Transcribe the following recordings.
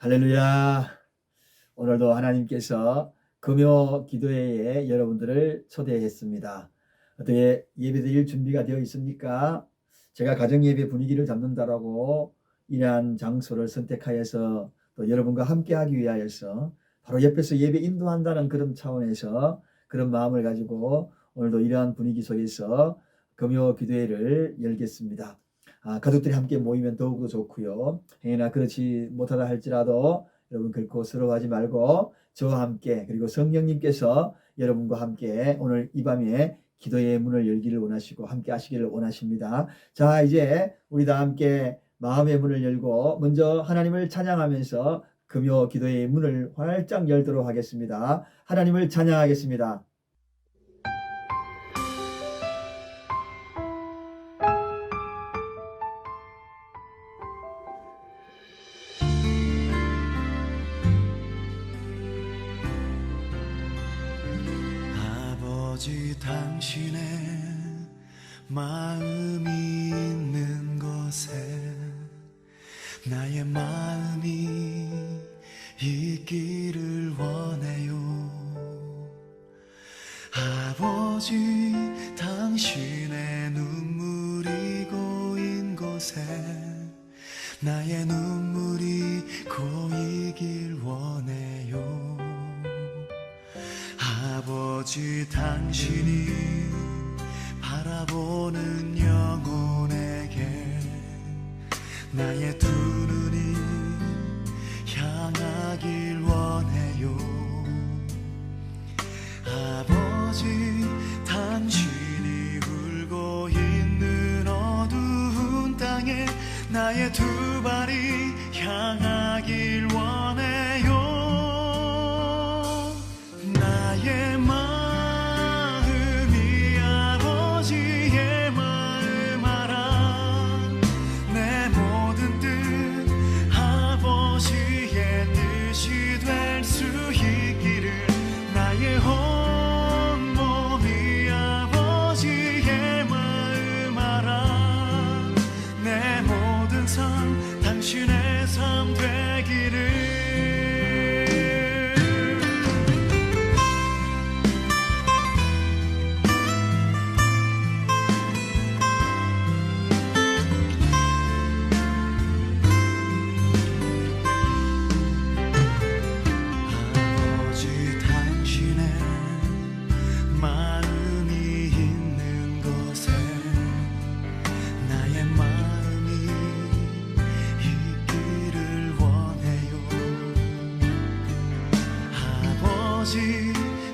할렐루야. 오늘도 하나님께서 금요 기도회에 여러분들을 초대했습니다. 어떻게 예배드릴 준비가 되어 있습니까? 제가 가정예배 분위기를 잡는다라고 이러한 장소를 선택하여서 또 여러분과 함께하기 위하여서 바로 옆에서 예배 인도한다는 그런 차원에서 그런 마음을 가지고 오늘도 이러한 분위기 속에서 금요 기도회를 열겠습니다. 가족들이 함께 모이면 더욱더 좋고요. 행여나 그렇지 못하다 할지라도 여러분 결코 서러워하지 말고 저와 함께, 그리고 성령님께서 여러분과 함께 오늘 이 밤에 기도의 문을 열기를 원하시고 함께 하시기를 원하십니다. 자, 이제 우리 다 함께 마음의 문을 열고 먼저 하나님을 찬양하면서 금요 기도의 문을 활짝 열도록 하겠습니다. 하나님을 찬양하겠습니다. 아버지, 당신의 마음이 있는 곳에 나의 마음이 있기를 원해요. 아버지, 당신의 눈물이 고인 곳에 나의 눈물이 고이길 원해요. 아버지, 당신이 바라보는 영혼에게 나의 두 눈이 향하길 원해요. 아버지, 당신이 울고 있는 어두운 땅에 나의 두 발이 향하길 원해요. 나의 마음이 아버지의 마음 알아. 내 모든 뜻 아버지의 뜻이 될 수 있기를. 나의 온 몸이 아버지의 마음 알아. 내 모든 삶 당신의 삶 되기를.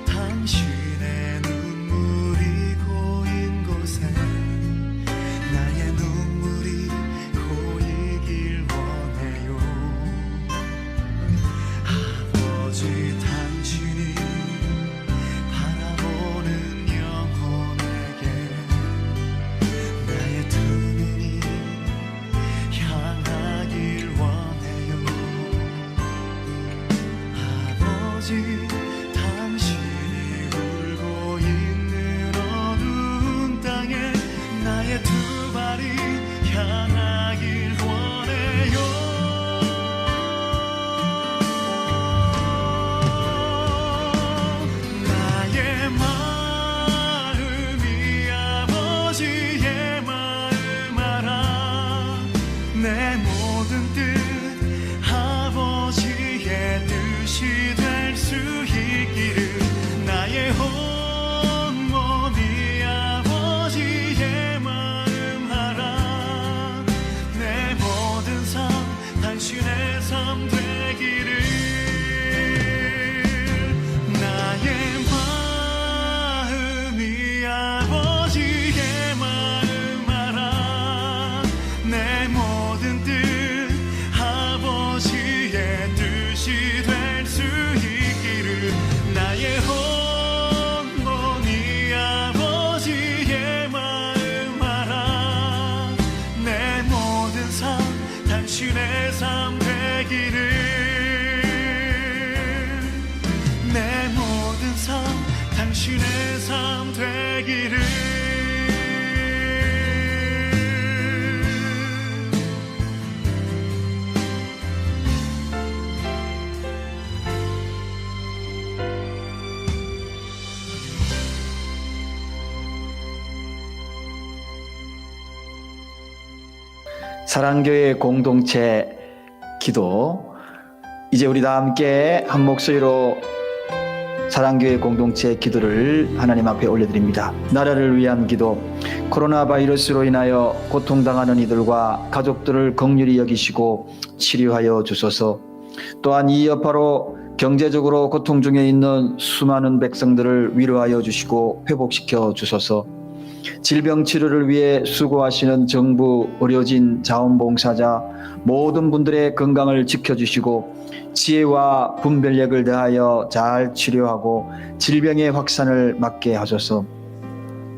당신의 눈물이 고인 곳에 나의 눈물이 고이길 원해요. 아버지, 당신이 바라보는 영혼에게 나의 두 눈이 향하길 원해요. 아버지, 당신이 울고 있는 어두운 땅에 나의 두 발이 향하길 원해요. 나의 마음이 아버지의 마음 알아. 내 모든 뜻 아버지의 뜻이 될 수 있기를. 나의 온 몸이 아버지의 마음 알아. 내 모든 삶 당신의 삶 되기를. 나의 마음이 아버지의 마음 알아. 내 모든 뜻 아버지의 뜻이 될 수 있기를. 나의 온 몸이 아버지의 마음 알아. 내 모든 삶 당신의 삶 되기를. 내 모든 삶 당신의 삶 되기를. 사랑교회 공동체 기도, 이제 우리 다 함께 한 목소리로 사랑교회 공동체 기도를 하나님 앞에 올려드립니다. 나라를 위한 기도, 코로나 바이러스로 인하여 고통당하는 이들과 가족들을 긍휼히 여기시고 치료하여 주소서. 또한 이 여파로 경제적으로 고통 중에 있는 수많은 백성들을 위로하여 주시고 회복시켜 주소서. 질병 치료를 위해 수고하시는 정부, 의료진, 자원봉사자 모든 분들의 건강을 지켜주시고 지혜와 분별력을 다하여 잘 치료하고 질병의 확산을 막게 하소서.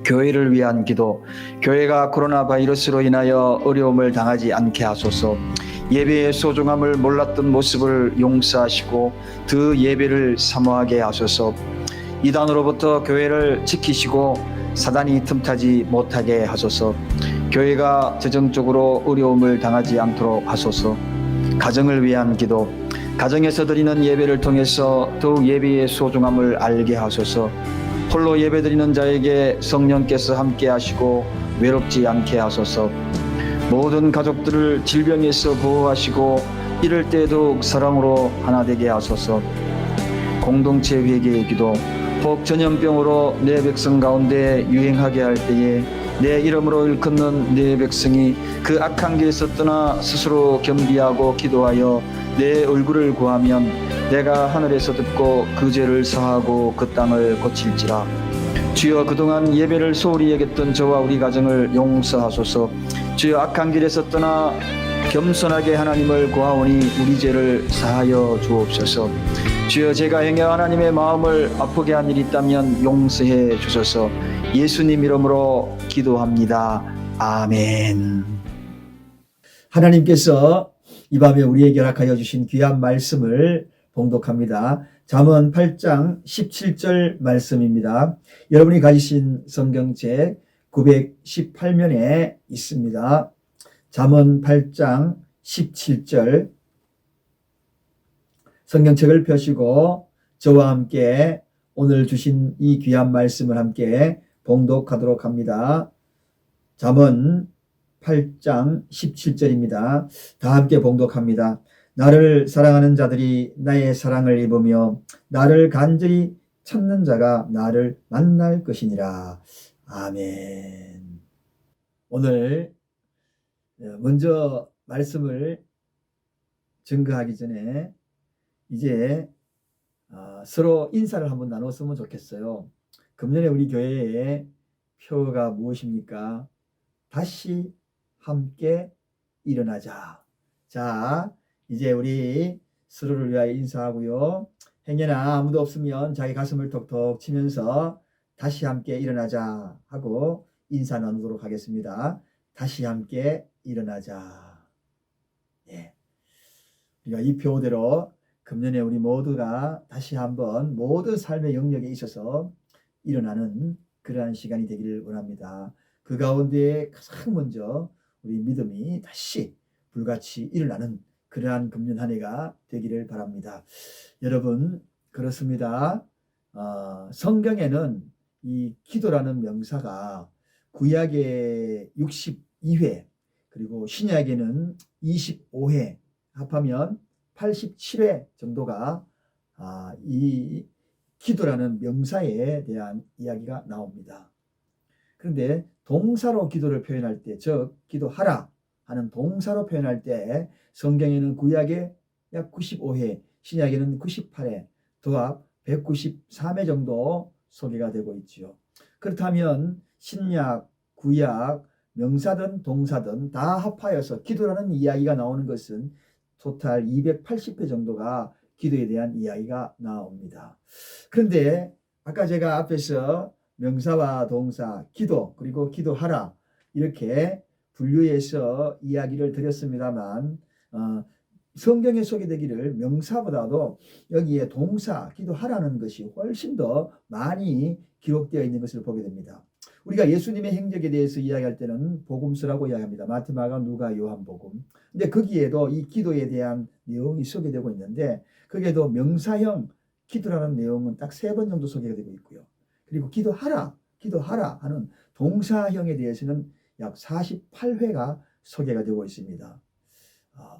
교회를 위한 기도, 교회가 코로나 바이러스로 인하여 어려움을 당하지 않게 하소서. 예배의 소중함을 몰랐던 모습을 용서하시고 그 예배를 사모하게 하소서. 이단으로부터 교회를 지키시고 사단이 틈타지 못하게 하소서. 교회가 재정적으로 어려움을 당하지 않도록 하소서. 가정을 위한 기도, 가정에서 드리는 예배를 통해서 더욱 예배의 소중함을 알게 하소서. 홀로 예배드리는 자에게 성령께서 함께 하시고 외롭지 않게 하소서. 모든 가족들을 질병에서 보호하시고 이럴 때 더욱 사랑으로 하나 되게 하소서. 공동체 회개의 기도, 혹 전염병으로 내 백성 가운데 유행하게 할 때에 내 이름으로 일컫는 내 백성이 그 악한 길에서 떠나 스스로 겸비하고 기도하여 내 얼굴을 구하면 내가 하늘에서 듣고 그 죄를 사하고 그 땅을 고칠지라. 주여, 그동안 예배를 소홀히 여겼던 저와 우리 가정을 용서하소서. 주여, 악한 길에서 떠나 겸손하게 하나님을 구하오니 우리 죄를 사하여 주옵소서. 주여, 제가 행여 하나님의 마음을 아프게 한 일이 있다면 용서해 주소서. 예수님 이름으로 기도합니다. 아멘. 하나님께서 이 밤에 우리에게 허락하여 주신 귀한 말씀을 봉독합니다. 잠언 8장 17절 말씀입니다. 여러분이 가지신 성경책 918면에 있습니다. 잠언 8장 17절, 성경책을 펴시고 저와 함께 오늘 주신 이 귀한 말씀을 함께 봉독하도록 합니다. 잠언 8장 17절입니다. 다 함께 봉독합니다. 나를 사랑하는 자들이 나의 사랑을 입으며 나를 간절히 찾는 자가 나를 만날 것이니라. 아멘. 오늘 먼저 말씀을 증거하기 전에 이제 서로 인사를 한번 나눴으면 좋겠어요. 금년에 우리 교회의 표가 무엇입니까? 다시 함께 일어나자. 자, 이제 우리 서로를 위하여 인사하고요. 행여나 아무도 없으면 자기 가슴을 톡톡 치면서 다시 함께 일어나자 하고 인사 나누도록 하겠습니다. 다시 함께 일어나자. 예. 우리가 이 표대로 금년에 우리 모두가 다시 한번 모든 삶의 영역에 있어서 일어나는 그러한 시간이 되기를 원합니다. 그 가운데 가장 먼저 우리 믿음이 다시 불같이 일어나는 그러한 금년 한 해가 되기를 바랍니다. 여러분, 그렇습니다. 성경에는 이 기도라는 명사가 구약의 62회 그리고 신약에는 25회 합하면 87회 정도가 이 기도라는 명사에 대한 이야기가 나옵니다. 그런데 동사로 기도를 표현할 때, 즉 기도하라 하는 동사로 표현할 때 성경에는 구약에 약 95회, 신약에는 98회, 도합 193회 정도 소개가 되고 있지요. 그렇다면 신약, 구약, 명사든 동사든 다 합하여서 기도라는 이야기가 나오는 것은 토탈 280회 정도가 기도에 대한 이야기가 나옵니다. 그런데 아까 제가 앞에서 명사와 동사, 기도, 그리고 기도하라 이렇게 분류해서 이야기를 드렸습니다만 성경에 소개되기를 명사보다도 여기에 동사, 기도하라는 것이 훨씬 더 많이 기록되어 있는 것을 보게 됩니다. 우리가 예수님의 행적에 대해서 이야기할 때는 복음서라고 이야기합니다. 마태, 마가, 누가, 요한복음. 근데 거기에도 이 기도에 대한 내용이 소개되고 있는데 거기에도 명사형 기도라는 내용은 딱 3번 정도 소개가 되고 있고요. 그리고 기도하라 하는 동사형에 대해서는 약 48회가 소개가 되고 있습니다.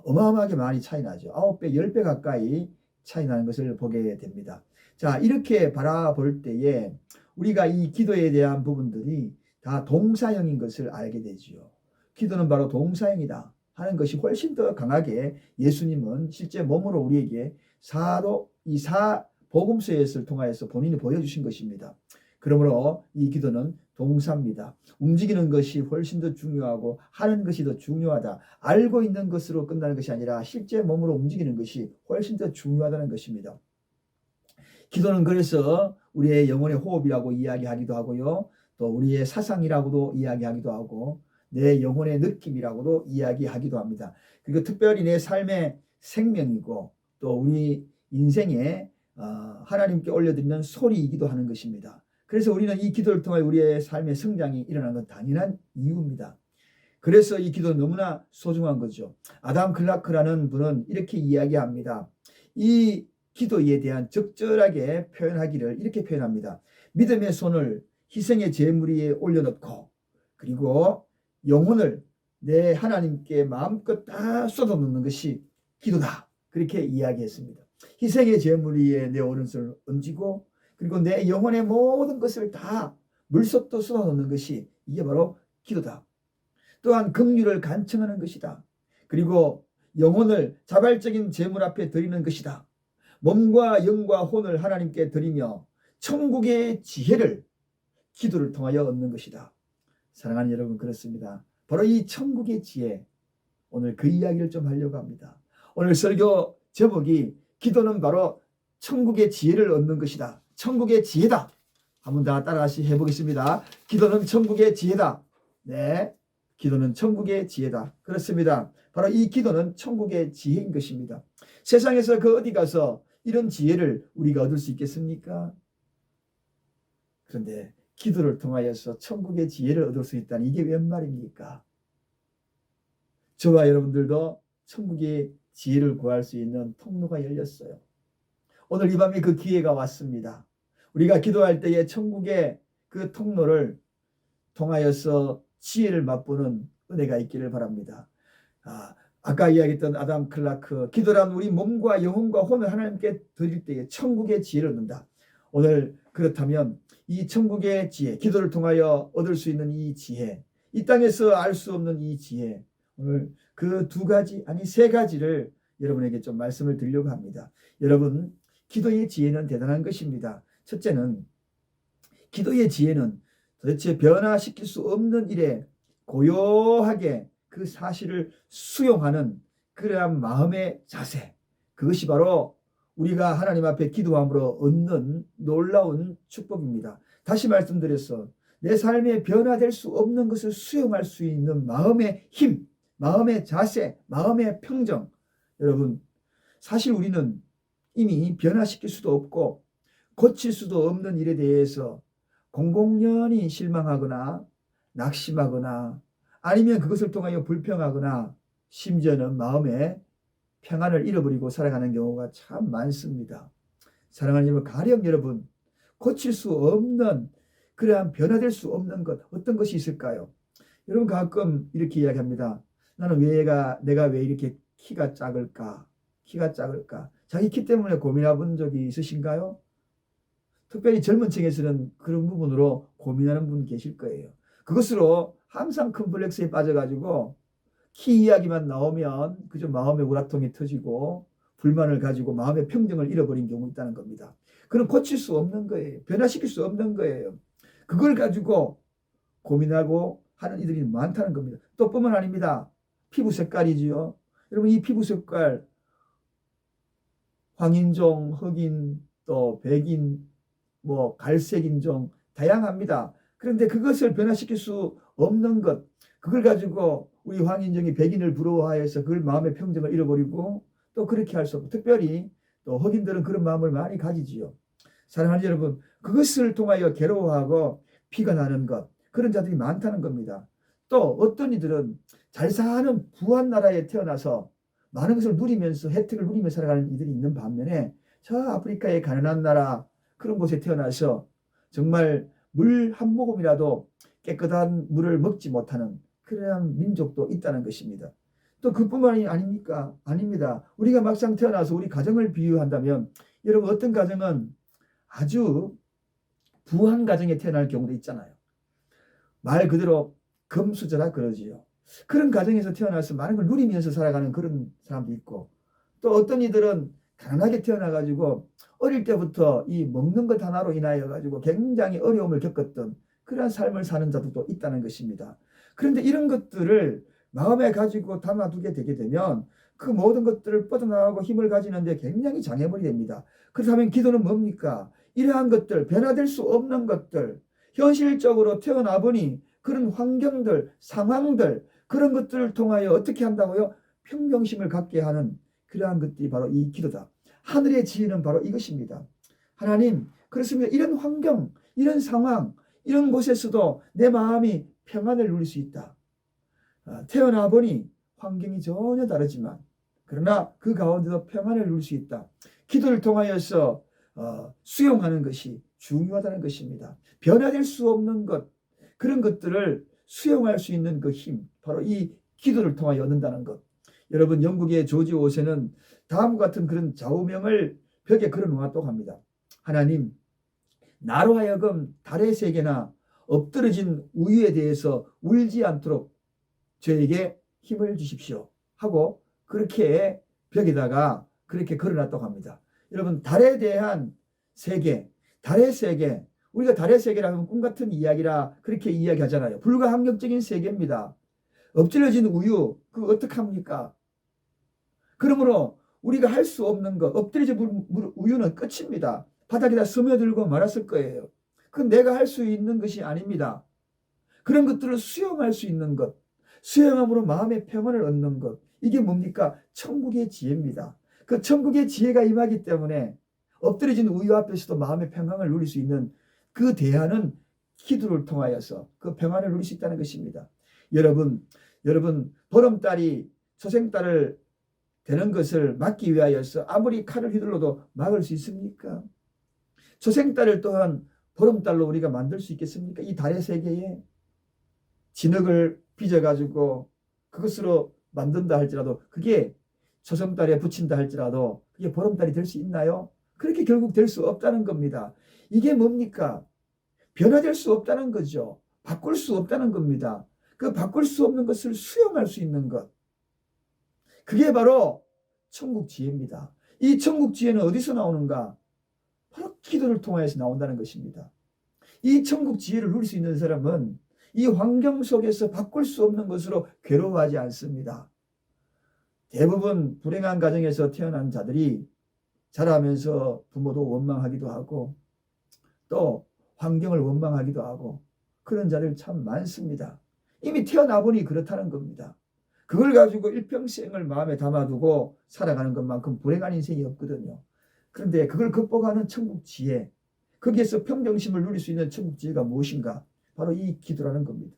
어마어마하게 많이 차이 나죠. 9배, 10배 가까이 차이 나는 것을 보게 됩니다. 자, 이렇게 바라볼 때에 우리가 이 기도에 대한 부분들이 다 동사형인 것을 알게 되지요. 기도는 바로 동사형이다 하는 것이 훨씬 더 강하게 예수님은 실제 몸으로 우리에게 복음서를 통하여서 본인이 보여주신 것입니다. 그러므로 이 기도는 동사입니다. 움직이는 것이 훨씬 더 중요하고 하는 것이 더 중요하다. 알고 있는 것으로 끝나는 것이 아니라 실제 몸으로 움직이는 것이 훨씬 더 중요하다는 것입니다. 기도는 그래서 우리의 영혼의 호흡이라고 이야기하기도 하고요. 또 우리의 사상이라고도 이야기하기도 하고 내 영혼의 느낌이라고도 이야기하기도 합니다. 그리고 특별히 내 삶의 생명이고 또 우리 인생에 하나님께 올려드리는 소리이기도 하는 것입니다. 그래서 우리는 이 기도를 통해 우리의 삶의 성장이 일어나는 건 당연한 이유입니다. 그래서 이 기도는 너무나 소중한 거죠. 아담 클라크라는 분은 이렇게 이야기합니다. 이 기도에 대한 적절하게 표현하기를 이렇게 표현합니다. 믿음의 손을 희생의 제물 위에 올려놓고 그리고 영혼을 내 하나님께 마음껏 다 쏟아놓는 것이 기도다. 그렇게 이야기했습니다. 희생의 제물 위에 내 오른손을 얹고 그리고 내 영혼의 모든 것을 다 물쏟도 쏟아놓는 것이 이게 바로 기도다. 또한 긍휼을 간청하는 것이다. 그리고 영혼을 자발적인 제물 앞에 드리는 것이다. 몸과 영과 혼을 하나님께 드리며 천국의 지혜를 기도를 통하여 얻는 것이다. 사랑하는 여러분, 그렇습니다. 바로 이 천국의 지혜, 오늘 그 이야기를 좀 하려고 합니다. 오늘 설교 제목이 기도는 바로 천국의 지혜를 얻는 것이다. 천국의 지혜다. 한번 다 따라서 해보겠습니다. 기도는 천국의 지혜다. 네, 기도는 천국의 지혜다. 그렇습니다. 바로 이 기도는 천국의 지혜인 것입니다. 세상에서 그 어디 가서 이런 지혜를 우리가 얻을 수 있겠습니까? 그런데 기도를 통하여서 천국의 지혜를 얻을 수 있다니 이게 웬 말입니까? 저와 여러분들도 천국의 지혜를 구할 수 있는 통로가 열렸어요. 오늘 이 밤에 그 기회가 왔습니다. 우리가 기도할 때에 천국의 그 통로를 통하여서 지혜를 맛보는 은혜가 있기를 바랍니다. 아까 이야기했던 아담 클라크, 기도란 우리 몸과 영혼과 혼을 하나님께 드릴 때에 천국의 지혜를 얻는다. 오늘 그렇다면 이 천국의 지혜, 기도를 통하여 얻을 수 있는 이 지혜, 이 땅에서 알 수 없는 이 지혜, 오늘 그 두 가지, 아니 세 가지를 여러분에게 좀 말씀을 드리려고 합니다. 여러분, 기도의 지혜는 대단한 것입니다. 첫째는 기도의 지혜는 도대체 변화시킬 수 없는 일에 고요하게 그 사실을 수용하는 그러한 마음의 자세, 그것이 바로 우리가 하나님 앞에 기도함으로 얻는 놀라운 축복입니다. 다시 말씀드려서 내 삶에 변화될 수 없는 것을 수용할 수 있는 마음의 힘, 마음의 자세, 마음의 평정. 여러분, 사실 우리는 이미 변화시킬 수도 없고 고칠 수도 없는 일에 대해서 공공연히 실망하거나 낙심하거나 아니면 그것을 통하여 불평하거나 심지어는 마음에 평안을 잃어버리고 살아가는 경우가 참 많습니다. 사랑하는 여러분, 가령 여러분, 고칠 수 없는 그러한 변화될 수 없는 것, 어떤 것이 있을까요? 여러분, 가끔 이렇게 이야기합니다. 나는 내가 왜 이렇게 키가 작을까? 자기 키 때문에 고민해 본 적이 있으신가요? 특별히 젊은 층에서는 그런 부분으로 고민하는 분 계실 거예요. 그것으로 항상 컴플렉스에 빠져가지고 키 이야기만 나오면 그저 마음의 우라통이 터지고 불만을 가지고 마음의 평정을 잃어버린 경우 있다는 겁니다. 그건 고칠 수 없는 거예요. 변화시킬 수 없는 거예요. 그걸 가지고 고민하고 하는 이들이 많다는 겁니다. 또 뿐만 아닙니다. 피부 색깔이지요. 여러분, 이 피부 색깔 황인종, 흑인, 또 백인, 갈색인종 다양합니다. 그런데 그것을 변화시킬 수 없는 것, 그걸 가지고 우리 황인종이 백인을 부러워하여서 그걸 마음의 평정을 잃어버리고 또 그렇게 할 수 없고, 특별히 또 흑인들은 그런 마음을 많이 가지지요. 사랑하는 여러분, 그것을 통하여 괴로워하고 피가 나는 것, 그런 자들이 많다는 겁니다. 또 어떤 이들은 잘 사는 부한 나라에 태어나서 많은 것을 누리면서 혜택을 누리며 살아가는 이들이 있는 반면에 저 아프리카의 가난한 나라 그런 곳에 태어나서 정말 물 한 모금이라도 깨끗한 물을 먹지 못하는 그러한 민족도 있다는 것입니다. 또 그뿐만이 아닙니까? 아닙니다. 우리가 막상 태어나서 우리 가정을 비유한다면 여러분 어떤 가정은 아주 부한 가정에 태어날 경우도 있잖아요. 말 그대로 금수저라 그러지요. 그런 가정에서 태어나서 많은 걸 누리면서 살아가는 그런 사람도 있고 또 어떤 이들은 가난하게 태어나가지고 어릴 때부터 이 먹는 것 하나로 인하여 가지고 굉장히 어려움을 겪었던 그러한 삶을 사는 자들도 있다는 것입니다. 그런데 이런 것들을 마음에 가지고 담아두게 되게 되면 그 모든 것들을 뻗어나가고 힘을 가지는데 굉장히 장애물이 됩니다. 그렇다면 기도는 뭡니까? 이러한 것들, 변화될 수 없는 것들, 현실적으로 태어나 보니 그런 환경들, 상황들, 그런 것들을 통하여 어떻게 한다고요? 평정심을 갖게 하는 그러한 것들이 바로 이 기도다. 하늘의 지혜는 바로 이것입니다. 하나님, 그렇습니다. 이런 환경, 이런 상황, 이런 곳에서도 내 마음이 평안을 누릴 수 있다. 태어나 보니 환경이 전혀 다르지만 그러나 그 가운데도 평안을 누릴 수 있다. 기도를 통하여서 수용하는 것이 중요하다는 것입니다. 변화될 수 없는 것, 그런 것들을 수용할 수 있는 그 힘, 바로 이 기도를 통하여 얻는다는 것. 여러분 영국의 조지 오세는 다음과 같은 그런 좌우명을 벽에 걸어놓았다고 합니다. 하나님, 나로 하여금 달의 세계나 엎드러진 우유에 대해서 울지 않도록 저에게 힘을 주십시오 하고 그렇게 벽에다가 그렇게 걸어놨다고 합니다. 여러분 달에 대한 세계, 달의 세계, 우리가 달의 세계라 하면 꿈같은 이야기라 그렇게 이야기하잖아요. 불가항력적인 세계입니다. 엎질러진 우유, 그거 어떡합니까? 그러므로 우리가 할 수 없는 것, 엎드려진 우유는 끝입니다. 바닥에다 스며들고 말았을 거예요. 그건 내가 할 수 있는 것이 아닙니다. 그런 것들을 수용할 수 있는 것, 수용함으로 마음의 평안을 얻는 것, 이게 뭡니까? 천국의 지혜입니다. 그 천국의 지혜가 임하기 때문에 엎드려진 우유 앞에서도 마음의 평안을 누릴 수 있는 그 대안은 기도를 통하여서 그 평안을 누릴 수 있다는 것입니다. 여러분 보름달이 초생달을 되는 것을 막기 위하여서 아무리 칼을 휘둘러도 막을 수 있습니까? 초생달을 또한 보름달로 우리가 만들 수 있겠습니까? 이 달의 세계에 진흙을 빚어가지고 그것으로 만든다 할지라도 그게 초생달에 붙인다 할지라도 그게 보름달이 될 수 있나요? 그렇게 결국 될 수 없다는 겁니다. 이게 뭡니까? 변화될 수 없다는 거죠. 바꿀 수 없다는 겁니다. 그 바꿀 수 없는 것을 수용할 수 있는 것. 그게 바로 천국 지혜입니다. 이 천국 지혜는 어디서 나오는가? 바로 기도를 통해서 나온다는 것입니다. 이 천국 지혜를 누릴 수 있는 사람은 이 환경 속에서 바꿀 수 없는 것으로 괴로워하지 않습니다. 대부분 불행한 가정에서 태어난 자들이 자라면서 부모도 원망하기도 하고 또 환경을 원망하기도 하고 그런 자들 참 많습니다. 이미 태어나 보니 그렇다는 겁니다. 그걸 가지고 일평생을 마음에 담아두고 살아가는 것만큼 불행한 인생이 없거든요. 그런데 그걸 극복하는 천국 지혜, 거기에서 평정심을 누릴 수 있는 천국 지혜가 무엇인가? 바로 이 기도라는 겁니다.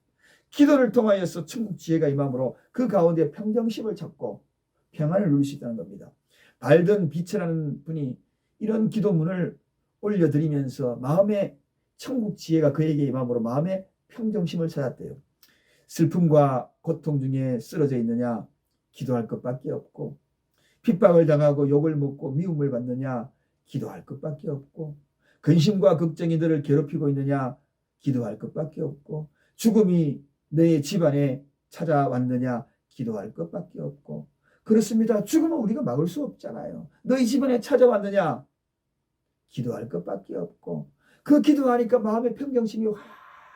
기도를 통하여서 천국 지혜가 임함으로 그 가운데 평정심을 찾고 평안을 누릴 수 있다는 겁니다. 발든 비처라는 분이 이런 기도문을 올려드리면서 마음의 천국 지혜가 그에게 임함으로 마음의 평정심을 찾았대요. 슬픔과 고통 중에 쓰러져 있느냐? 기도할 것밖에 없고, 핍박을 당하고 욕을 먹고 미움을 받느냐? 기도할 것밖에 없고, 근심과 걱정이 너를 괴롭히고 있느냐? 기도할 것밖에 없고, 죽음이 너의 집안에 찾아왔느냐? 기도할 것밖에 없고. 그렇습니다. 죽음은 우리가 막을 수 없잖아요. 너희 집안에 찾아왔느냐? 기도할 것밖에 없고. 그 기도하니까 마음의 평정심이 확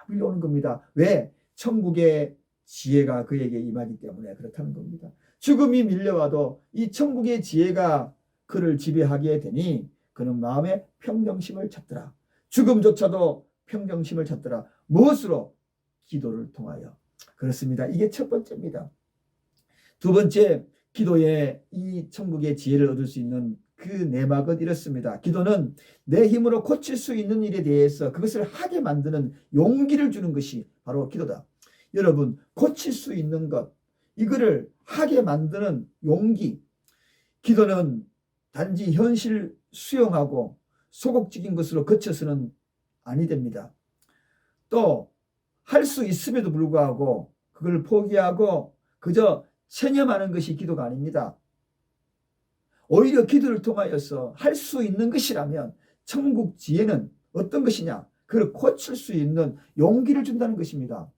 밀려오는 겁니다. 왜? 천국의 지혜가 그에게 임하기 때문에 그렇다는 겁니다. 죽음이 밀려와도 이 천국의 지혜가 그를 지배하게 되니 그는 마음의 평정심을 찾더라. 죽음조차도 평정심을 찾더라. 무엇으로? 기도를 통하여. 그렇습니다. 이게 첫 번째입니다. 두 번째, 기도에 이 천국의 지혜를 얻을 수 있는 그 내막은 이렇습니다. 기도는 내 힘으로 고칠 수 있는 일에 대해서 그것을 하게 만드는 용기를 주는 것이 바로 기도다. 여러분, 고칠 수 있는 것, 이거를 하게 만드는 용기. 기도는 단지 현실 수용하고 소극적인 것으로 그쳐서는 아니 됩니다. 또 할 수 있음에도 불구하고 그걸 포기하고 그저 체념하는 것이 기도가 아닙니다. 오히려 기도를 통하여서 할 수 있는 것이라면 천국 지혜는 어떤 것이냐? 그걸 고칠 수 있는 용기를 준다는 것입니다.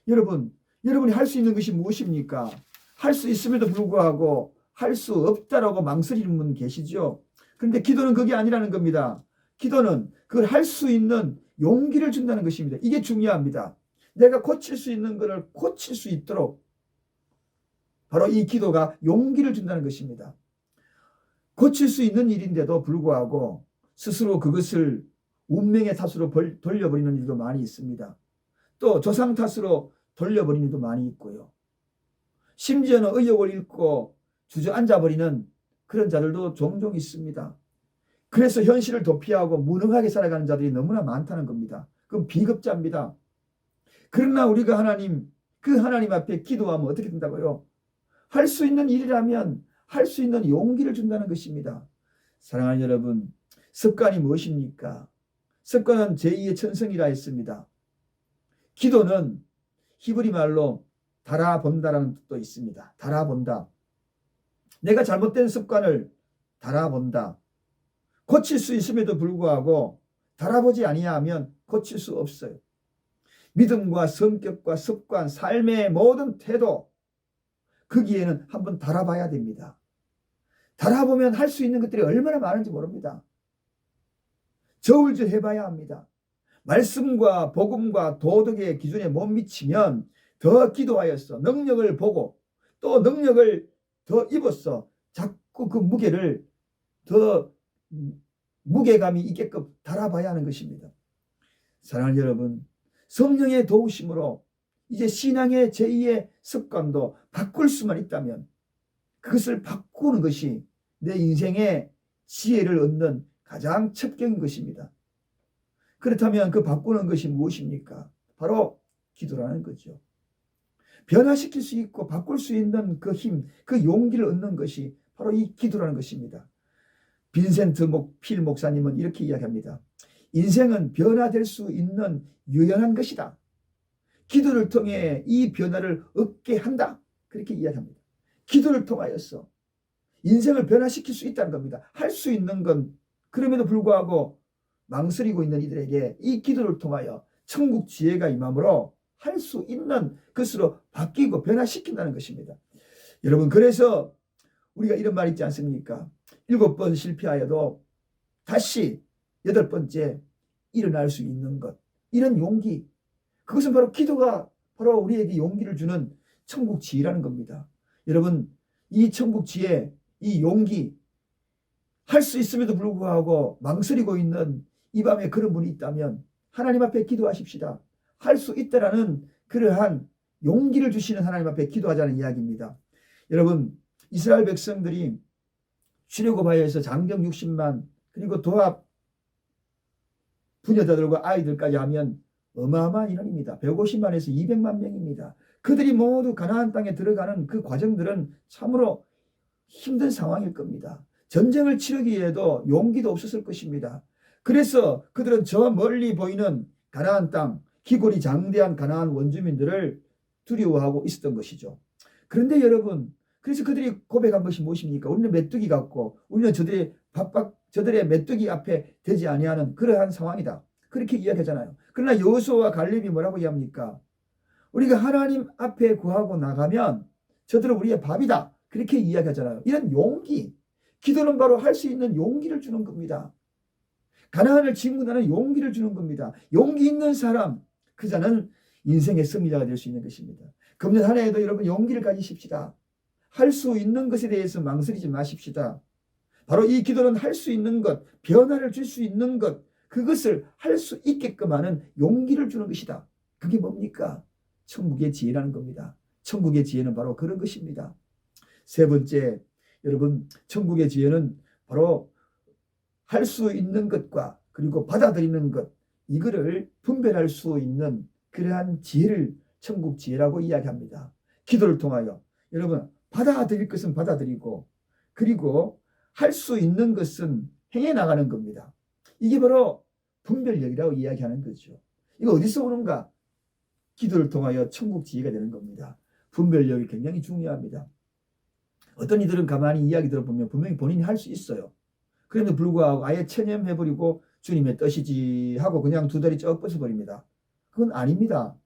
여러분이 할 수 있는 것이 무엇입니까? 할 수 있음에도 불구하고 할 수 없다라고 망설이는 분 계시죠? 그런데 기도는 그게 아니라는 겁니다. 기도는 그걸 할 수 있는 용기를 준다는 것입니다. 이게 중요합니다. 내가 고칠 수 있는 것을 고칠 수 있도록 바로 이 기도가 용기를 준다는 것입니다. 고칠 수 있는 일인데도 불구하고 스스로 그것을 운명의 탓으로 돌려버리는 일도 많이 있습니다. 또 조상 탓으로 돌려버리는 일도 많이 있고요. 심지어는 의욕을 잃고 주저앉아버리는 그런 자들도 종종 있습니다. 그래서 현실을 도피하고 무능하게 살아가는 자들이 너무나 많다는 겁니다. 그건 비겁자입니다. 그러나 우리가 그 하나님 앞에 기도하면 어떻게 된다고요? 할 수 있는 일이라면 할 수 있는 용기를 준다는 것입니다. 사랑하는 여러분, 습관이 무엇입니까? 습관은 제2의 천성이라 했습니다. 기도는 히브리 말로 달아본다라는 뜻도 있습니다. 달아본다. 내가 잘못된 습관을 달아본다. 고칠 수 있음에도 불구하고 달아보지 아니하면 고칠 수 없어요. 믿음과 성격과 습관, 삶의 모든 태도, 거기에는 한번 달아봐야 됩니다. 달아보면 할 수 있는 것들이 얼마나 많은지 모릅니다. 저울질 해봐야 합니다. 말씀과 복음과 도덕의 기준에 못 미치면 더 기도하여서 능력을 보고 또 능력을 더 입어서 자꾸 그 무게를 더 무게감이 있게끔 달아봐야 하는 것입니다. 사랑하는 여러분, 성령의 도우심으로 이제 신앙의 제2의 습관도 바꿀 수만 있다면 그것을 바꾸는 것이 내 인생의 지혜를 얻는 가장 첩경인 것입니다. 그렇다면 그 바꾸는 것이 무엇입니까? 바로 기도라는 거죠. 변화시킬 수 있고 바꿀 수 있는 그 힘, 그 용기를 얻는 것이 바로 이 기도라는 것입니다. 빈센트 필 목사님은 이렇게 이야기합니다. 인생은 변화될 수 있는 유연한 것이다. 기도를 통해 이 변화를 얻게 한다. 그렇게 이야기합니다. 기도를 통하여서 인생을 변화시킬 수 있다는 겁니다. 할 수 있는 건 그럼에도 불구하고 망설이고 있는 이들에게 이 기도를 통하여 천국 지혜가 임함으로 할 수 있는 것으로 바뀌고 변화시킨다는 것입니다. 여러분, 그래서 우리가 이런 말 있지 않습니까? 7번 실패하여도 다시 8번째 일어날 수 있는 것. 이런 용기. 그것은 바로 기도가 바로 우리에게 용기를 주는 천국 지혜라는 겁니다. 여러분, 이 천국 지혜, 이 용기, 할 수 있음에도 불구하고 망설이고 있는 이 밤에 그런 분이 있다면 하나님 앞에 기도하십시다. 할 수 있다라는 그러한 용기를 주시는 하나님 앞에 기도하자는 이야기입니다. 여러분, 이스라엘 백성들이 출애굽하여서 장정 60만 그리고 도합 부녀자들과 아이들까지 하면 어마어마한 인원입니다. 150만에서 200만 명입니다. 그들이 모두 가나안 땅에 들어가는 그 과정들은 참으로 힘든 상황일 겁니다. 전쟁을 치르기 위해도 용기도 없었을 것입니다. 그래서 그들은 저 멀리 보이는 가나안 땅, 기골이 장대한 가나안 원주민들을 두려워하고 있었던 것이죠. 그런데 여러분, 그래서 그들이 고백한 것이 무엇입니까? 우리는 메뚜기 같고 우리는 저들의 메뚜기 앞에 되지 아니하는 그러한 상황이다. 그렇게 이야기하잖아요. 그러나 여호수아와 갈렙이 뭐라고 이야기합니까? 우리가 하나님 앞에 구하고 나가면 저들은 우리의 밥이다. 그렇게 이야기하잖아요. 이런 용기, 기도는 바로 할 수 있는 용기를 주는 겁니다. 가나안을 진군하는 용기를 주는 겁니다. 용기 있는 사람, 그 자는 인생의 승리자가 될 수 있는 것입니다. 금년 한 해에도 여러분 용기를 가지십시다. 할 수 있는 것에 대해서 망설이지 마십시다. 바로 이 기도는 할 수 있는 것, 변화를 줄 수 있는 것, 그것을 할 수 있게끔 하는 용기를 주는 것이다. 그게 뭡니까? 천국의 지혜라는 겁니다. 천국의 지혜는 바로 그런 것입니다. 세 번째, 여러분, 천국의 지혜는 바로 할 수 있는 것과 그리고 받아들이는 것, 이거를 분별할 수 있는 그러한 지혜를 천국 지혜라고 이야기합니다. 기도를 통하여 여러분, 받아들일 것은 받아들이고 그리고 할 수 있는 것은 행해 나가는 겁니다. 이게 바로 분별력이라고 이야기하는 거죠. 이거 어디서 오는가? 기도를 통하여 천국 지혜가 되는 겁니다. 분별력이 굉장히 중요합니다. 어떤 이들은 가만히 이야기 들어보면 분명히 본인이 할 수 있어요. 그런데 불구하고 아예 체념해버리고 주님의 뜻이지 하고 그냥 두 다리 쩍 뻗어버립니다. 그건 아닙니다.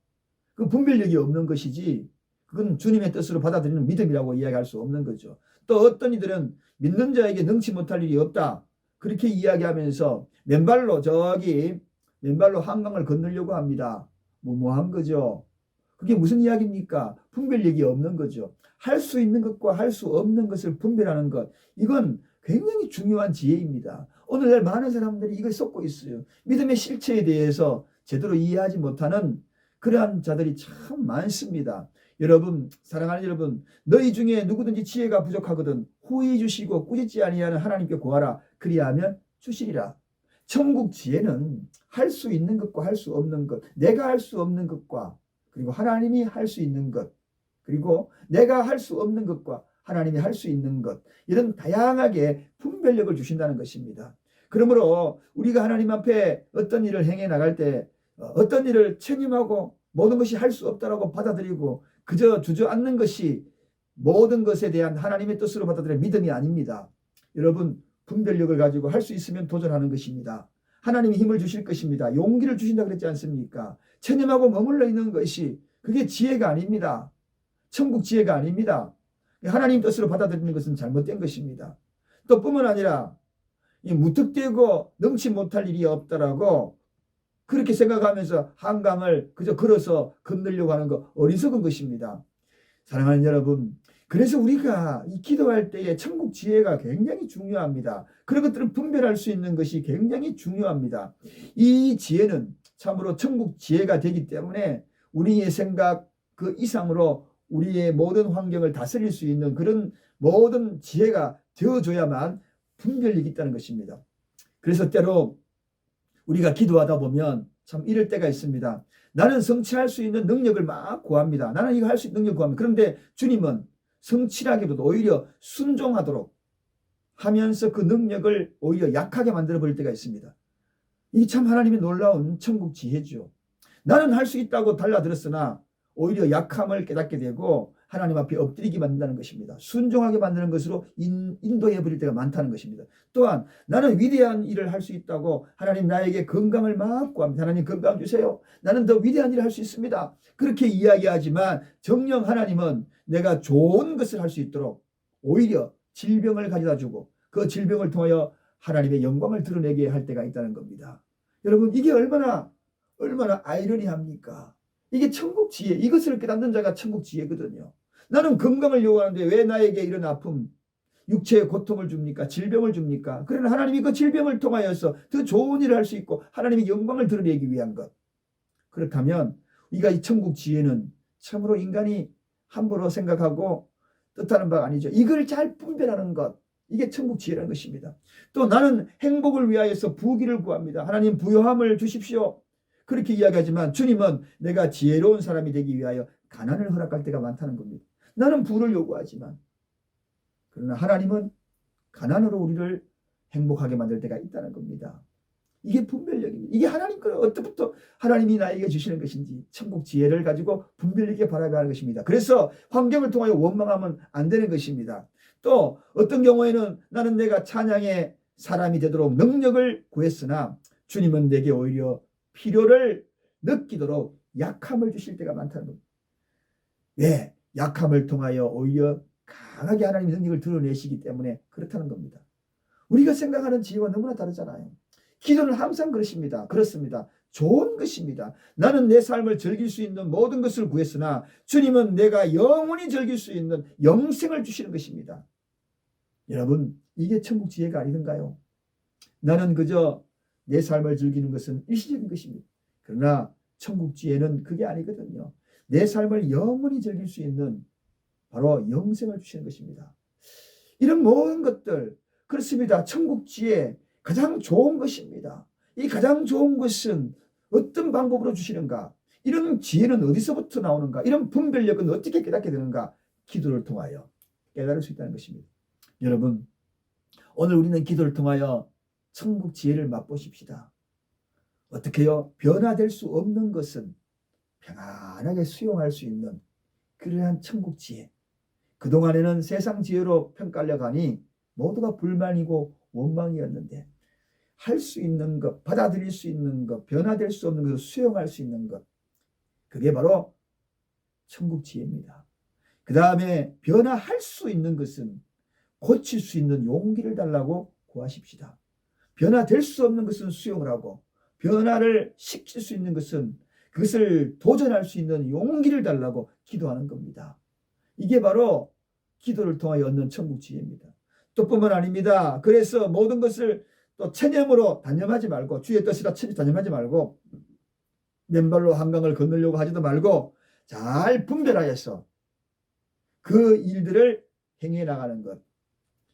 그 분별력이 없는 것이지 그건 주님의 뜻으로 받아들이는 믿음이라고 이야기할 수 없는 거죠. 또 어떤 이들은 믿는 자에게 능치 못할 일이 없다. 그렇게 이야기하면서 맨발로 한강을 건너려고 합니다. 무모한 거죠. 그게 무슨 이야기입니까? 분별력이 없는 거죠. 할 수 있는 것과 할 수 없는 것을 분별하는 것. 이건 굉장히 중요한 지혜입니다. 오늘날 많은 사람들이 이걸 쏟고 있어요. 믿음의 실체에 대해서 제대로 이해하지 못하는 그러한 자들이 참 많습니다. 여러분, 사랑하는 여러분, 너희 중에 누구든지 지혜가 부족하거든 후히 주시고 꾸짖지 아니하는 하나님께 구하라. 그리하면 주시리라. 천국 지혜는 할 수 있는 것과 할 수 없는 것, 내가 할 수 없는 것과 그리고 하나님이 할 수 있는 것, 그리고 내가 할 수 없는 것과 하나님이 할 수 있는 것, 이런 다양하게 분별력을 주신다는 것입니다. 그러므로 우리가 하나님 앞에 어떤 일을 행해 나갈 때 어떤 일을 책임하고 모든 것이 할 수 없다라고 받아들이고 그저 주저앉는 것이 모든 것에 대한 하나님의 뜻으로 받아들이는 믿음이 아닙니다. 여러분, 분별력을 가지고 할 수 있으면 도전하는 것입니다. 하나님이 힘을 주실 것입니다. 용기를 주신다 그랬지 않습니까? 체념하고 머물러 있는 것이 그게 지혜가 아닙니다. 천국 지혜가 아닙니다. 하나님 뜻으로 받아들이는 것은 잘못된 것입니다. 또 뿐만 아니라 무턱대고 능치 못할 일이 없다라고 그렇게 생각하면서 한강을 그저 걸어서 건너려고 하는 거 어리석은 것입니다. 사랑하는 여러분, 그래서 우리가 이 기도할 때에 천국 지혜가 굉장히 중요합니다. 그런 것들을 분별할 수 있는 것이 굉장히 중요합니다. 이 지혜는 참으로 천국 지혜가 되기 때문에 우리의 생각 그 이상으로 우리의 모든 환경을 다스릴 수 있는 그런 모든 지혜가 되어줘야만 분별력이 있다는 것입니다. 그래서 때로 우리가 기도하다 보면 참 이럴 때가 있습니다. 나는 성취할 수 있는 능력을 막 구합니다. 나는 이거 할 수 있는 능력을 구합니다. 그런데 주님은 성취라기보다 오히려 순종하도록 하면서 그 능력을 오히려 약하게 만들어 버릴 때가 있습니다. 이게 참 하나님의 놀라운 천국 지혜죠. 나는 할 수 있다고 달라들었으나 오히려 약함을 깨닫게 되고 하나님 앞에 엎드리게 만든다는 것입니다. 순종하게 만드는 것으로 인도해 버릴 때가 많다는 것입니다. 또한 나는 위대한 일을 할 수 있다고 하나님 나에게 건강을 막 구합니다. 하나님 건강 주세요. 나는 더 위대한 일을 할 수 있습니다. 그렇게 이야기하지만 정녕 하나님은 내가 좋은 것을 할 수 있도록 오히려 질병을 가져다 주고 그 질병을 통하여 하나님의 영광을 드러내게 할 때가 있다는 겁니다. 여러분, 이게 얼마나 아이러니합니까? 이게 천국 지혜, 이것을 깨닫는 자가 천국 지혜거든요. 나는 건강을 요구하는데 왜 나에게 이런 아픔, 육체의 고통을 줍니까? 질병을 줍니까? 그러나 하나님이 그 질병을 통하여서 더 좋은 일을 할 수 있고 하나님의 영광을 드러내기 위한 것. 그렇다면 우리가 이 천국 지혜는 참으로 인간이 함부로 생각하고 뜻하는 바가 아니죠. 이걸 잘 분별하는 것, 이게 천국 지혜라는 것입니다. 또 나는 행복을 위하여서 부귀를 구합니다. 하나님 부요함을 주십시오. 그렇게 이야기하지만 주님은 내가 지혜로운 사람이 되기 위하여 가난을 허락할 때가 많다는 겁니다. 나는 부를 요구하지만 그러나 하나님은 가난으로 우리를 행복하게 만들 때가 있다는 겁니다. 이게 분별력입니다. 이게 하나님 거 어떻게부터 하나님이 나에게 주시는 것인지 천국 지혜를 가지고 분별 있게 바라봐야 하는 것입니다. 그래서 환경을 통하여 원망하면 안 되는 것입니다. 또 어떤 경우에는 나는 내가 찬양의 사람이 되도록 능력을 구했으나 주님은 내게 오히려 필요를 느끼도록 약함을 주실 때가 많다는 겁니다. 왜? 약함을 통하여 오히려 강하게 하나님의 능력을 드러내시기 때문에 그렇다는 겁니다. 우리가 생각하는 지혜와 너무나 다르잖아요. 기도는 항상 그렇습니다. 좋은 것입니다. 나는 내 삶을 즐길 수 있는 모든 것을 구했으나 주님은 내가 영원히 즐길 수 있는 영생을 주시는 것입니다. 여러분, 이게 천국 지혜가 아니던가요? 나는 그저 내 삶을 즐기는 것은 일시적인 것입니다. 그러나 천국 지혜는 그게 아니거든요. 내 삶을 영원히 즐길 수 있는 바로 영생을 주시는 것입니다. 이런 모든 것들 그렇습니다. 천국 지혜 가장 좋은 것입니다. 이 가장 좋은 것은 어떤 방법으로 주시는가? 이런 지혜는 어디서부터 나오는가? 이런 분별력은 어떻게 깨닫게 되는가? 기도를 통하여 깨달을 수 있다는 것입니다. 여러분, 오늘 우리는 기도를 통하여 천국 지혜를 맛보십시다. 어떻게요? 변화될 수 없는 것은 평안하게 수용할 수 있는 그러한 천국 지혜. 그동안에는 세상 지혜로 평가하려 가니 모두가 불만이고 원망이었는데 할 수 있는 것, 받아들일 수 있는 것, 변화될 수 없는 것을 수용할 수 있는 것, 그게 바로 천국 지혜입니다. 그 다음에 변화할 수 있는 것은 고칠 수 있는 용기를 달라고 구하십시다. 변화될 수 없는 것은 수용을 하고 변화를 시킬 수 있는 것은 그것을 도전할 수 있는 용기를 달라고 기도하는 겁니다. 이게 바로 기도를 통하여 얻는 천국 지혜입니다. 또 뿐만 아닙니다. 그래서 모든 것을 또 체념으로 단념하지 말고 주의 뜻이라 단념하지 말고 맨발로 한강을 건너려고 하지도 말고 잘 분별하여서 그 일들을 행해 나가는 것.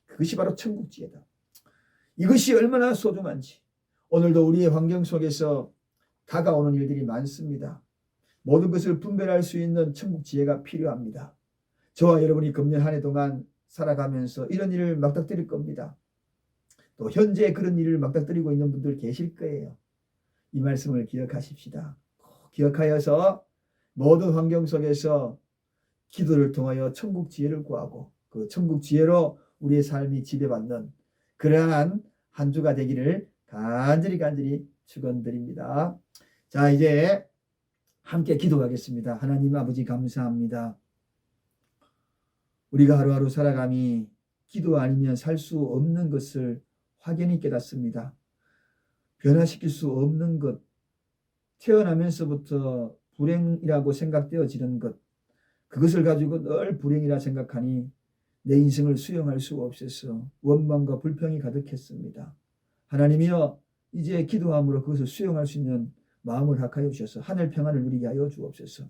그것이 바로 천국 지혜다. 이것이 얼마나 소중한지 오늘도 우리의 환경 속에서 다가오는 일들이 많습니다. 모든 것을 분별할 수 있는 천국 지혜가 필요합니다. 저와 여러분이 금년 한 해 동안 살아가면서 이런 일을 맞닥뜨릴 겁니다. 또 현재 그런 일을 맞닥뜨리고 있는 분들 계실 거예요. 이 말씀을 기억하십시다. 기억하여서 모든 환경 속에서 기도를 통하여 천국 지혜를 구하고 그 천국 지혜로 우리의 삶이 지배받는 그러한 한 주가 되기를 간절히 축원드립니다. 자, 이제 함께 기도하겠습니다. 하나님 아버지 감사합니다. 우리가 하루하루 살아감이 기도 아니면 살 수 없는 것을 확연히 깨닫습니다. 변화시킬 수 없는 것, 태어나면서부터 불행이라고 생각되어지는 것, 그것을 가지고 늘 불행이라 생각하니 내 인생을 수용할 수 없어서 원망과 불평이 가득했습니다. 하나님이여, 이제 기도함으로 그것을 수용할 수 있는 마음을 허락하여 주셔서 하늘 평안을 누리게 하여 주옵소서.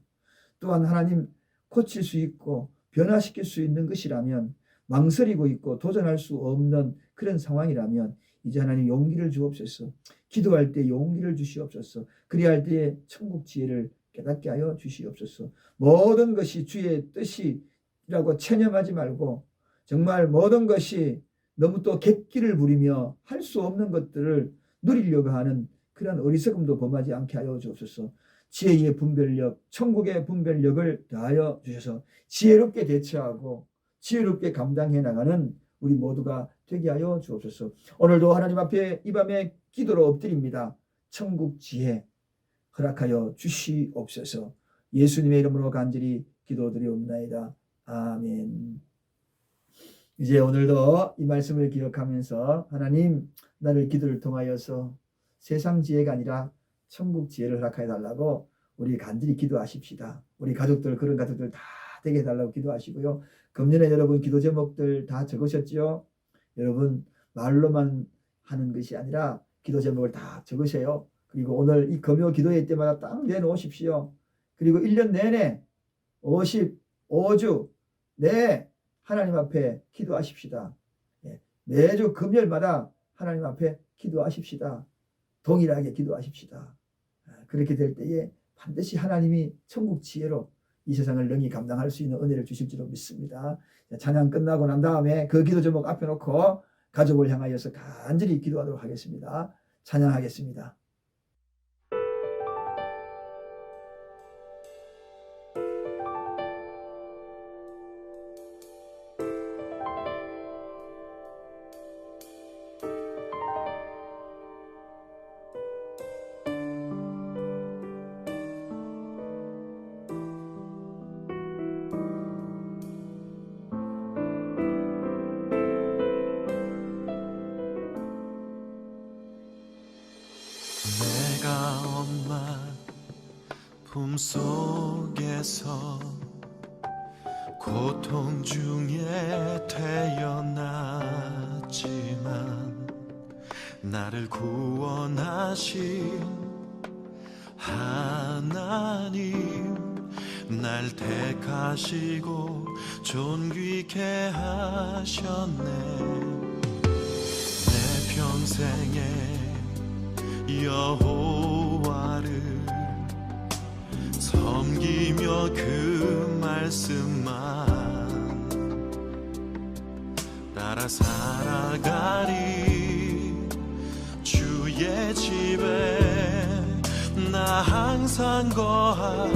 또한 하나님, 고칠 수 있고 변화시킬 수 있는 것이라면 망설이고 있고 도전할 수 없는 그런 상황이라면 이제 하나님 용기를 주옵소서. 기도할 때 용기를 주시옵소서. 그리할 때에 천국 지혜를 깨닫게 하여 주시옵소서. 모든 것이 주의 뜻이라고 체념하지 말고 정말 모든 것이 너무 또 객기를 부리며 할 수 없는 것들을 누리려고 하는 그런 어리석음도 범하지 않게 하여 주옵소서. 지혜의 분별력, 천국의 분별력을 더하여 주셔서 지혜롭게 대처하고 지혜롭게 감당해 나가는 우리 모두가 되게 하여 주옵소서. 오늘도 하나님 앞에 이 밤에 기도로 엎드립니다. 천국 지혜 허락하여 주시옵소서. 예수님의 이름으로 간절히 기도드리옵나이다. 아멘. 이제 오늘도 이 말씀을 기억하면서 하나님, 나를 기도를 통하여서 세상 지혜가 아니라 천국 지혜를 허락하여 달라고 우리 간절히 기도하십시다. 우리 가족들, 그런 가족들 다 되게 해달라고 기도하시고요. 금년에 여러분 기도 제목들 다 적으셨죠? 여러분 말로만 하는 것이 아니라 기도 제목을 다 적으세요. 그리고 오늘 이 금요 기도회 때마다 딱 내놓으십시오. 그리고 1년 내내 55주 내 하나님 앞에 기도하십시다. 매주 금요일마다 하나님 앞에 기도하십시다. 동일하게 기도하십시다. 그렇게 될 때에 반드시 하나님이 천국 지혜로 이 세상을 능히 감당할 수 있는 은혜를 주실 줄로 믿습니다. 찬양 끝나고 난 다음에 그 기도 제목 앞에 놓고 가족을 향하여서 간절히 기도하도록 하겠습니다. 찬양하겠습니다. 내가 엄마 품속에서 고통 중에 태어났지만 나를 구원하신 하나님, 날 택하시고 존귀케 하셨네. 내 평생에 여호와를 섬기며 그 말씀만 따라 살아가리. 주의 집에 나 나 항상 거하리니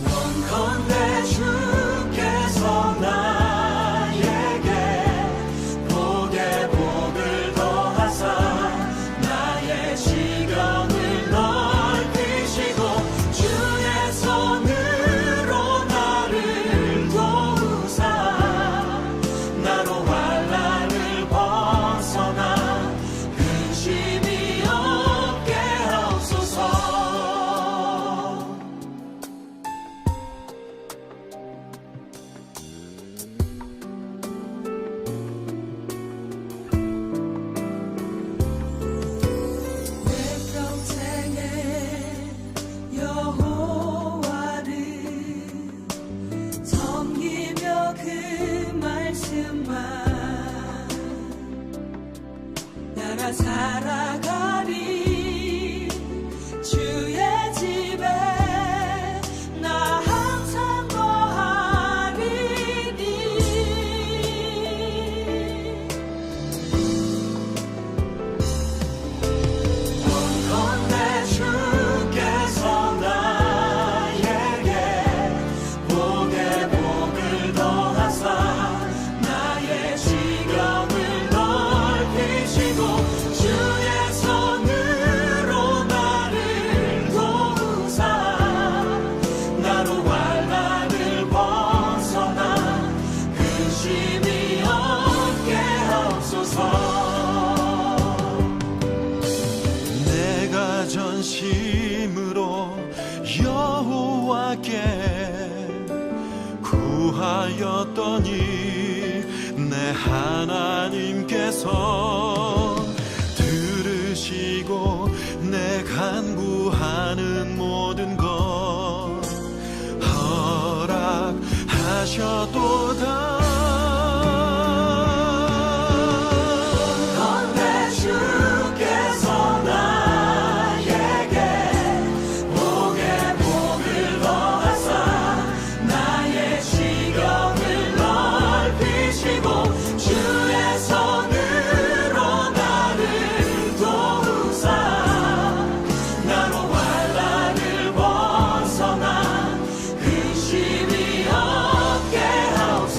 원컨대 주께서 나에게 복에 복을 더하사 나의 시경을 넓히시고 주의 손으로 나를 도우사 나로 환난을 벗어나 근심이 없게 하옵소서. 내 평생에 여호와를 섬기며 그 말씀만 따라 살아가리. 주의 집에 나 항상 거하리니. 원컨대 주께서 나에게 복에 복을 더하사 나의 시경을 넓히시고 주의 손으로 나를 도우사 나로 환난을 벗어나 근심이 없게 하옵소서. 내가 전심으로 여호와께 구하였더니 내 하나님께서 들으시고 내 간구하는 모든 것 허락하셨도다. 건대 주께서 나에게 복에 복을 더하사 나의 시경을 넓히시고 주의 손으로 나를 도우사 나로 환난을 벗어나 근심이 없게 하옵소서.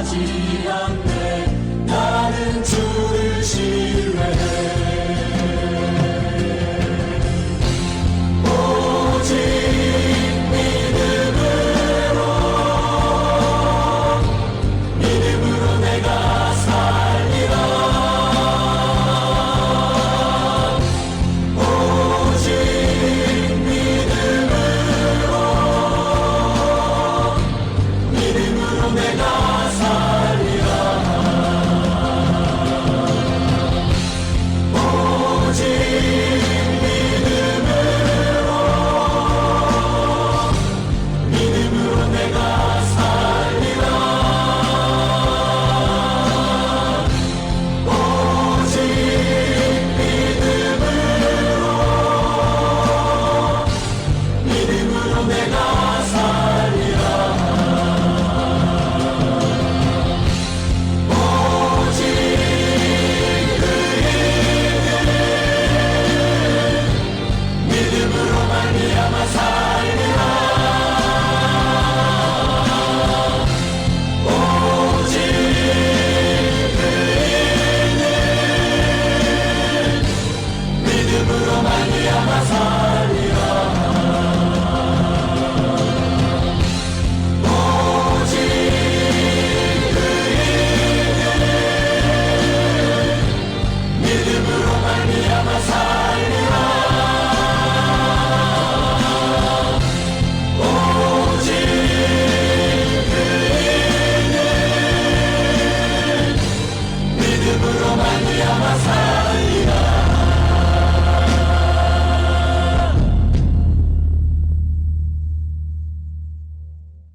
지혜